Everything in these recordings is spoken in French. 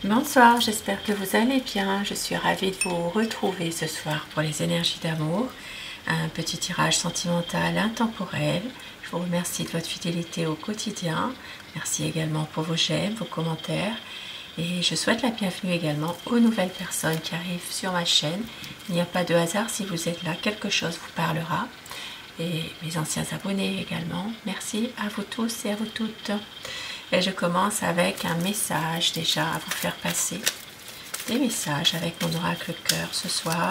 Bonsoir, j'espère que vous allez bien. Je suis ravie de vous retrouver ce soir pour les énergies d'amour. Un petit tirage sentimental intemporel. Je vous remercie de votre fidélité au quotidien. Merci également pour vos j'aime, vos commentaires. Et je souhaite la bienvenue également aux nouvelles personnes qui arrivent sur ma chaîne. Il n'y a pas de hasard si vous êtes là, quelque chose vous parlera. Et mes anciens abonnés également. Merci à vous tous et à vous toutes. Et je commence avec un message déjà à vous faire passer. Des messages avec mon oracle cœur ce soir.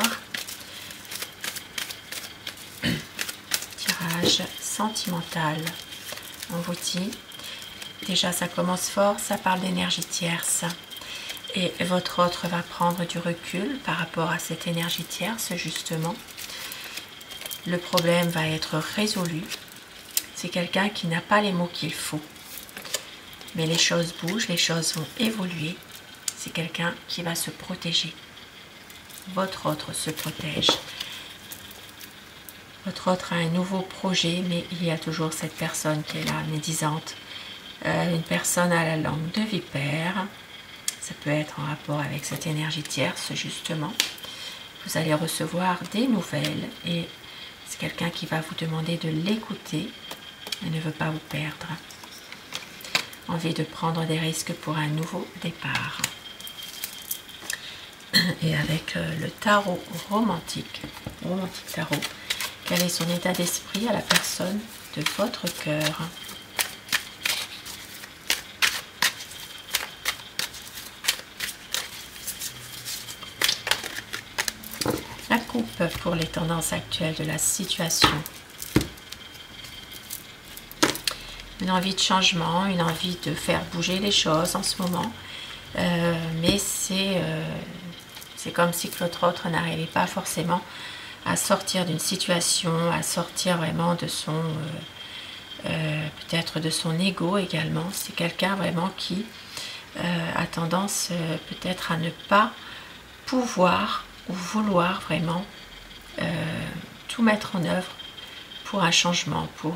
Tirage sentimental. On vous dit, déjà ça commence fort, ça parle d'énergie tierce. Et votre autre va prendre du recul par rapport à cette énergie tierce justement. Le problème va être résolu. C'est quelqu'un qui n'a pas les mots qu'il faut. Mais les choses bougent, les choses vont évoluer. C'est quelqu'un qui va se protéger. Votre autre se protège. Votre autre a un nouveau projet, mais il y a toujours cette personne qui est là, médisante. Une personne à la langue de vipère. Ça peut être en rapport avec cette énergie tierce, justement. Vous allez recevoir des nouvelles et c'est quelqu'un qui va vous demander de l'écouter et ne veut pas vous perdre. Envie de prendre des risques pour un nouveau départ. Et avec le tarot romantique tarot, quel est son état d'esprit à la personne de votre cœur? La coupe pour les tendances actuelles de la situation. Une envie de changement, une envie de faire bouger les choses en ce moment. Mais c'est comme si l'autre n'arrivait pas forcément à sortir d'une situation, à sortir vraiment de son, peut-être de son ego également. C'est quelqu'un vraiment qui a tendance peut-être à ne pas pouvoir ou vouloir vraiment tout mettre en œuvre pour un changement, pour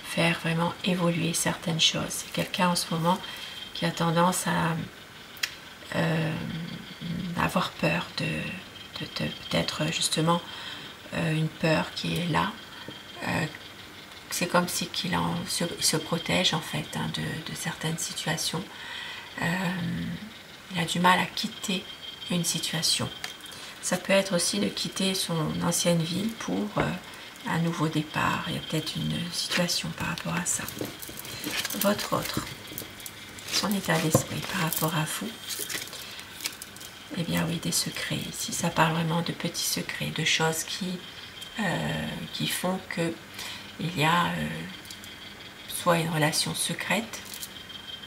faire vraiment évoluer certaines choses. C'est quelqu'un en ce moment qui a tendance à avoir peur de peut-être justement une peur qui est là. C'est comme si il se protège en fait de certaines situations. Il a du mal à quitter une situation. Ça peut être aussi de quitter son ancienne ville pour un nouveau départ. Il y a peut-être une situation par rapport à ça. Votre autre, son état d'esprit par rapport à vous. Eh bien oui, des secrets. Ici, ça parle vraiment de petits secrets, de choses qui font que il y a soit une relation secrète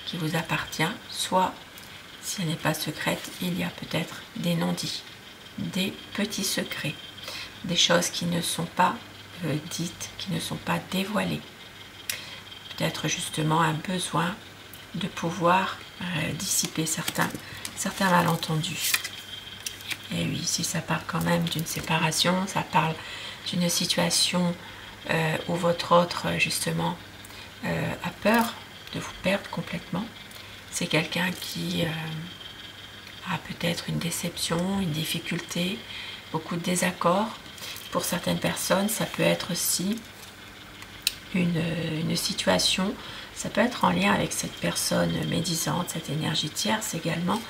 qui vous appartient, soit, si elle n'est pas secrète, il y a peut-être des non-dits, des petits secrets, des choses qui ne sont pas dites, qui ne sont pas dévoilées. Peut-être justement un besoin de pouvoir dissiper certains malentendus. Et oui, si ça parle quand même d'une séparation, ça parle d'une situation où votre autre justement a peur de vous perdre complètement. C'est quelqu'un qui a peut-être une déception, une difficulté, beaucoup de désaccords. Pour certaines personnes, ça peut être aussi une situation, ça peut être en lien avec cette personne médisante, cette énergie tierce également.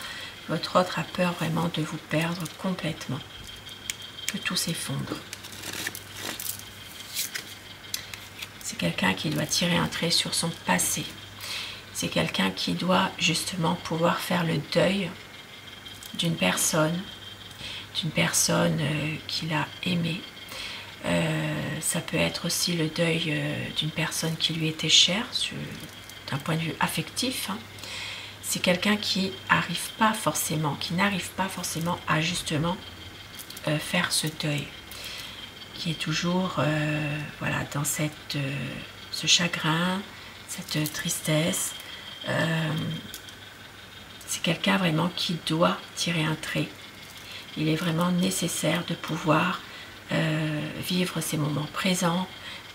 Votre autre a peur vraiment de vous perdre complètement, que tout s'effondre. C'est quelqu'un qui doit tirer un trait sur son passé. C'est quelqu'un qui doit justement pouvoir faire le deuil d'une personne qu'il a aimée. Ça peut être aussi le deuil d'une personne qui lui était chère, d'un point de vue affectif. C'est quelqu'un qui n'arrive pas forcément à justement faire ce deuil, qui est toujours voilà, dans ce chagrin, cette tristesse. C'est quelqu'un vraiment qui doit tirer un trait. Il est vraiment nécessaire de pouvoir vivre ces moments présents,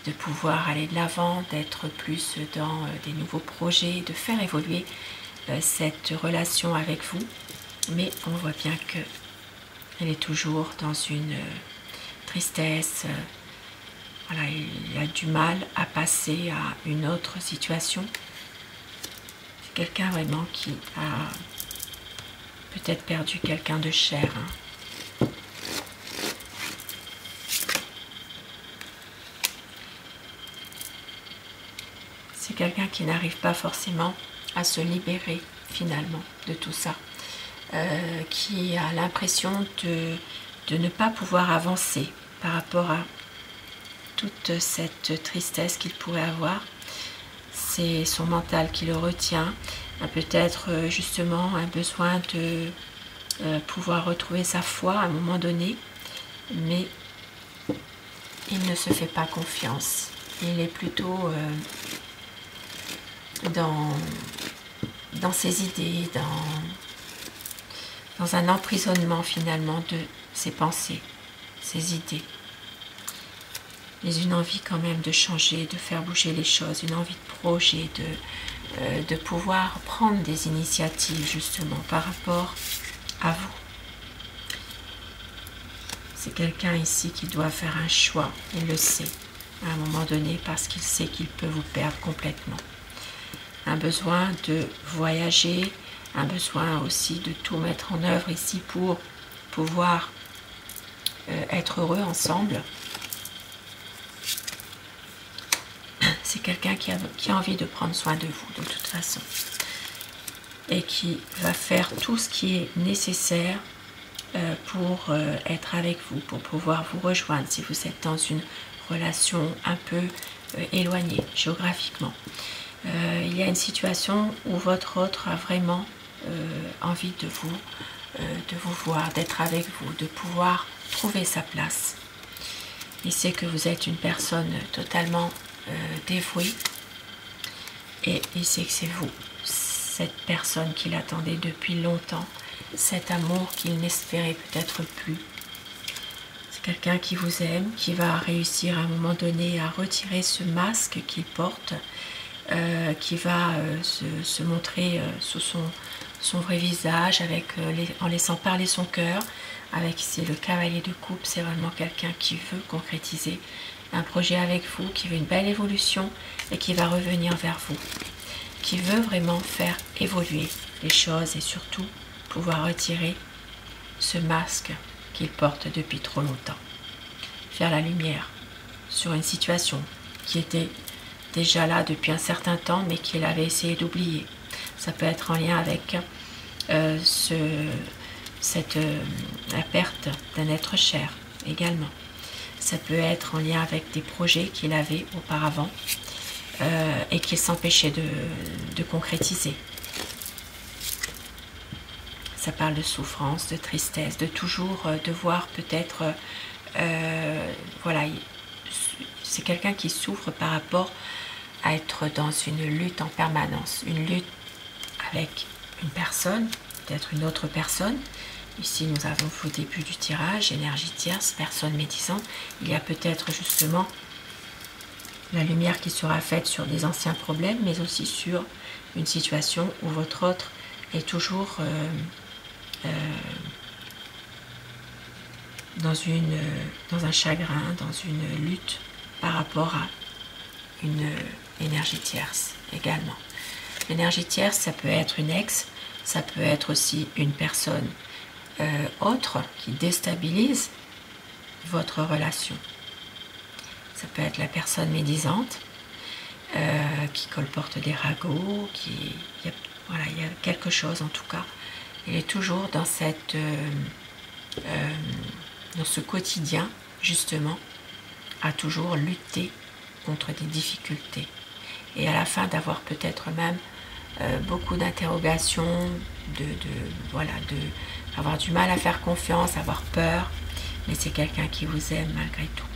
de pouvoir aller de l'avant, d'être plus dans des nouveaux projets, de faire évoluer cette relation avec vous, mais on voit bien que elle est toujours dans une tristesse. Voilà, il a du mal à passer à une autre situation. C'est quelqu'un vraiment qui a peut-être perdu quelqu'un de cher. C'est quelqu'un qui n'arrive pas forcément à se libérer finalement de tout ça. Qui a l'impression de ne pas pouvoir avancer par rapport à toute cette tristesse qu'il pourrait avoir. C'est son mental qui le retient, peut-être justement un besoin de pouvoir retrouver sa foi à un moment donné, mais il ne se fait pas confiance. Il est plutôt dans ses idées, dans un emprisonnement finalement de ses pensées, ses idées. Mais une envie quand même de changer, de faire bouger les choses, une envie de projet, de pouvoir prendre des initiatives justement par rapport à vous. C'est quelqu'un ici qui doit faire un choix, il le sait, à un moment donné, parce qu'il sait qu'il peut vous perdre complètement. Un besoin de voyager, un besoin aussi de tout mettre en œuvre ici pour pouvoir être heureux ensemble. C'est quelqu'un qui a envie de prendre soin de vous de toute façon et qui va faire tout ce qui est nécessaire pour être avec vous, pour pouvoir vous rejoindre si vous êtes dans une relation un peu éloignée géographiquement. Il y a une situation où votre autre a vraiment envie de vous voir, d'être avec vous, de pouvoir trouver sa place. Il sait que vous êtes une personne totalement dévouée et il sait que c'est vous, cette personne qu'il attendait depuis longtemps, cet amour qu'il n'espérait peut-être plus. C'est quelqu'un qui vous aime, qui va réussir à un moment donné à retirer ce masque qu'il porte, qui va se montrer sous son vrai visage, en laissant parler son cœur. Avec ici le cavalier de coupe, c'est vraiment quelqu'un qui veut concrétiser un projet avec vous, qui veut une belle évolution et qui va revenir vers vous, qui veut vraiment faire évoluer les choses et surtout pouvoir retirer ce masque qu'il porte depuis trop longtemps. Faire la lumière sur une situation qui était déjà là depuis un certain temps mais qu'il avait essayé d'oublier. Ça peut être en lien avec la perte d'un être cher également. Ça peut être en lien avec des projets qu'il avait auparavant et qu'il s'empêchait de concrétiser. Ça parle de souffrance, de tristesse, de toujours devoir peut-être... voilà, c'est quelqu'un qui souffre par rapport à être dans une lutte en permanence. Une lutte avec une personne, peut-être une autre personne. Ici, nous avons au début du tirage, énergie tierce, personne médisante. Il y a peut-être justement la lumière qui sera faite sur des anciens problèmes, mais aussi sur une situation où votre autre est toujours dans un chagrin, dans une lutte par rapport à une énergie tierce également. L'énergie tierce, ça peut être une ex, ça peut être aussi une personne autre qui déstabilise votre relation. Ça peut être la personne médisante qui colporte des ragots, il y a quelque chose en tout cas. Il est toujours dans dans ce quotidien justement à toujours lutter contre des difficultés et à la fin d'avoir peut-être même beaucoup d'interrogations, avoir du mal à faire confiance, avoir peur, mais c'est quelqu'un qui vous aime malgré tout,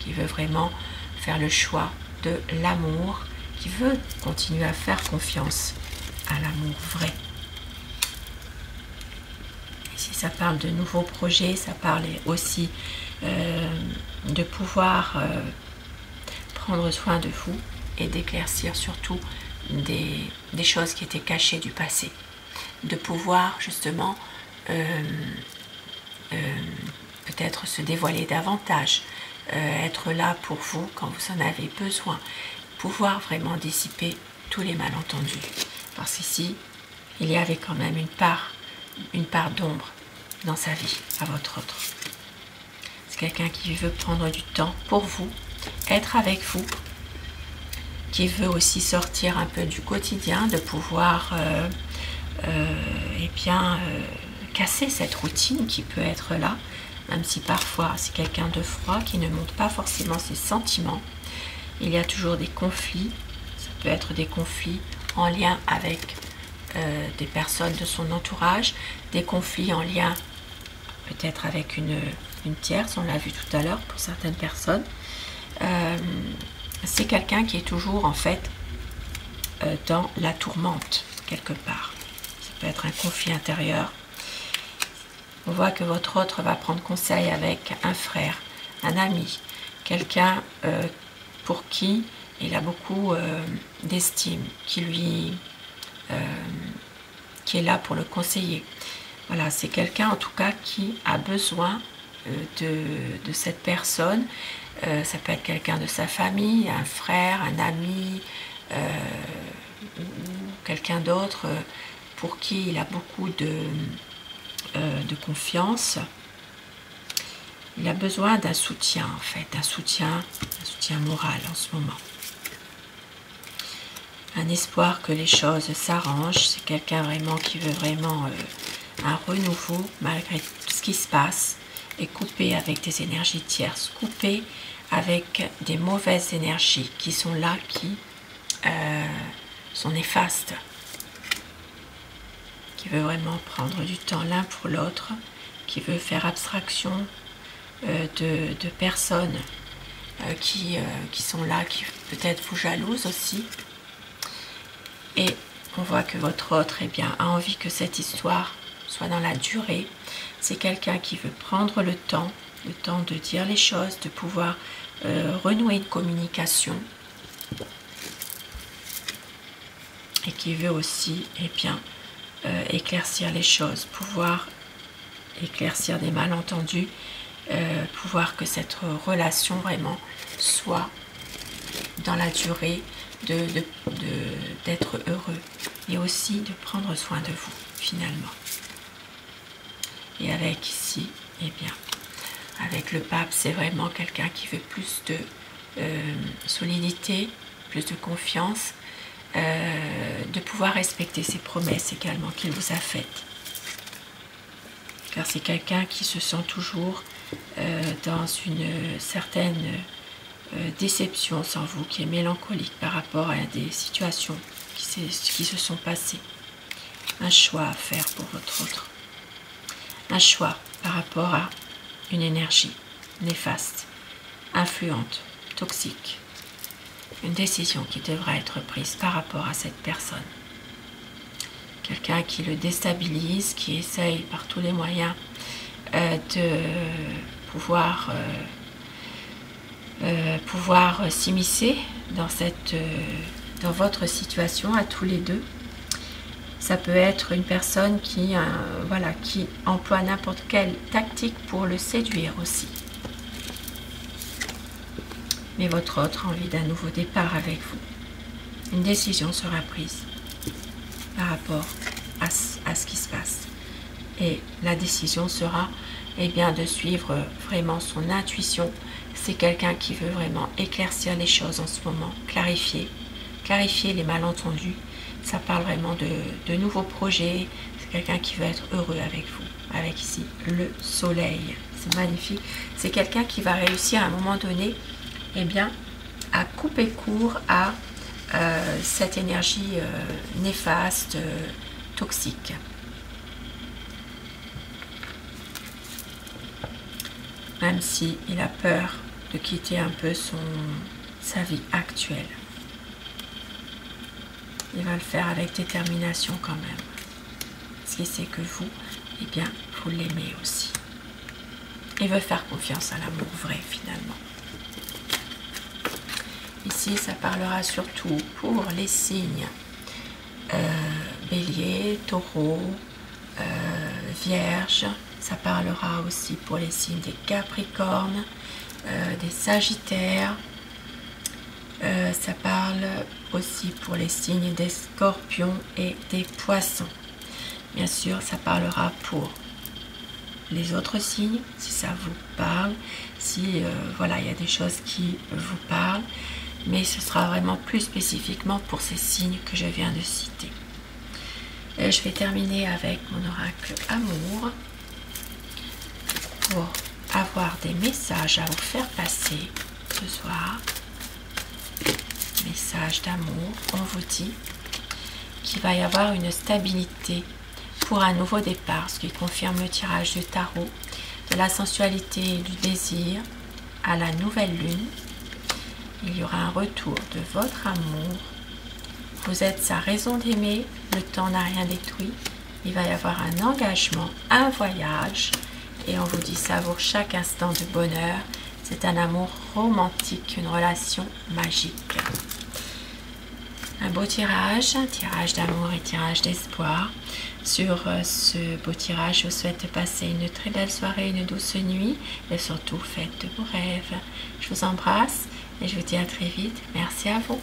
qui veut vraiment faire le choix de l'amour, qui veut continuer à faire confiance à l'amour vrai. Ici, ça parle de nouveaux projets, ça parle aussi de pouvoir prendre soin de vous et d'éclaircir surtout des choses qui étaient cachées du passé, de pouvoir justement peut-être se dévoiler davantage, être là pour vous quand vous en avez besoin, pouvoir vraiment dissiper tous les malentendus. Parce qu'ici, il y avait quand même une part d'ombre dans sa vie, à votre autre. C'est quelqu'un qui veut prendre du temps pour vous, être avec vous, qui veut aussi sortir un peu du quotidien, de pouvoir casser cette routine qui peut être là, même si parfois c'est quelqu'un de froid qui ne montre pas forcément ses sentiments. Il y a toujours des conflits, ça peut être des conflits en lien avec des personnes de son entourage, des conflits en lien peut-être avec une tierce, on l'a vu tout à l'heure pour certaines personnes. C'est quelqu'un qui est toujours en fait dans la tourmente quelque part. Ça peut être un conflit intérieur. On voit que votre autre va prendre conseil avec un frère, un ami, quelqu'un pour qui il a beaucoup d'estime, qui est là pour le conseiller. Voilà, c'est quelqu'un en tout cas qui a besoin de cette personne. Ça peut être quelqu'un de sa famille, un frère, un ami, ou quelqu'un d'autre pour qui il a beaucoup de confiance. Il a besoin d'un soutien en fait, un soutien moral en ce moment. Un espoir que les choses s'arrangent. C'est quelqu'un vraiment qui veut vraiment un renouveau malgré tout ce qui se passe, et couper avec des énergies tierces, couper avec des mauvaises énergies qui sont là, qui sont néfastes, qui veut vraiment prendre du temps l'un pour l'autre, qui veut faire abstraction de personnes qui sont là, qui peut-être vous jalousent aussi. Et on voit que votre autre a envie que cette histoire soit dans la durée. C'est quelqu'un qui veut prendre le temps de dire les choses, de pouvoir renouer une communication. Et qui veut aussi éclaircir les choses, pouvoir éclaircir des malentendus, pouvoir que cette relation vraiment soit dans la durée, d'être heureux et aussi de prendre soin de vous finalement. Et avec ici, avec le pape, c'est vraiment quelqu'un qui veut plus de solidité, plus de confiance, de pouvoir respecter ses promesses également qu'il vous a faites. Car c'est quelqu'un qui se sent toujours dans une certaine déception sans vous, qui est mélancolique par rapport à des situations qui se sont passées. Un choix à faire pour votre autre. Un choix par rapport à une énergie néfaste, influente, toxique. Une décision qui devra être prise par rapport à cette personne. Quelqu'un qui le déstabilise, qui essaye par tous les moyens de pouvoir s'immiscer dans votre situation à tous les deux. Ça peut être une personne qui emploie n'importe quelle tactique pour le séduire aussi. Mais votre autre a envie d'un nouveau départ avec vous. Une décision sera prise par rapport à ce qui se passe. Et la décision sera de suivre vraiment son intuition. C'est quelqu'un qui veut vraiment éclaircir les choses en ce moment, clarifier les malentendus. Ça parle vraiment de nouveaux projets. C'est quelqu'un qui veut être heureux avec vous. Avec ici le soleil. C'est magnifique. C'est quelqu'un qui va réussir à un moment donné à couper court à cette énergie néfaste, toxique. Même s'il a peur de quitter un peu sa vie actuelle. Il va le faire avec détermination quand même. Parce qu'il sait que vous, vous l'aimez aussi. Il veut faire confiance à l'amour vrai finalement. fois-ci, ça parlera surtout pour les signes Bélier, Taureau, Vierge. Ça parlera aussi pour les signes des Capricornes, des Sagittaires. Ça parle aussi pour les signes des Scorpions et des Poissons. Bien sûr, ça parlera pour les autres signes, si ça vous parle, si voilà, il y a des choses qui vous parlent, mais ce sera vraiment plus spécifiquement pour ces signes que je viens de citer. Et je vais terminer avec mon oracle amour pour avoir des messages à vous faire passer ce soir. Message d'amour, on vous dit qu'il va y avoir une stabilité pour un nouveau départ, ce qui confirme le tirage du tarot, de la sensualité et du désir à la nouvelle lune. Il y aura un retour de votre amour. Vous êtes sa raison d'aimer, le temps n'a rien détruit. Il va y avoir un engagement, un voyage, et on vous dit savoure chaque instant de bonheur. C'est un amour romantique, une relation magique. Un beau tirage, un tirage d'amour et tirage d'espoir. Sur ce beau tirage, je vous souhaite de passer une très belle soirée, une douce nuit et surtout faites de beaux rêves. Je vous embrasse et je vous dis à très vite. Merci à vous.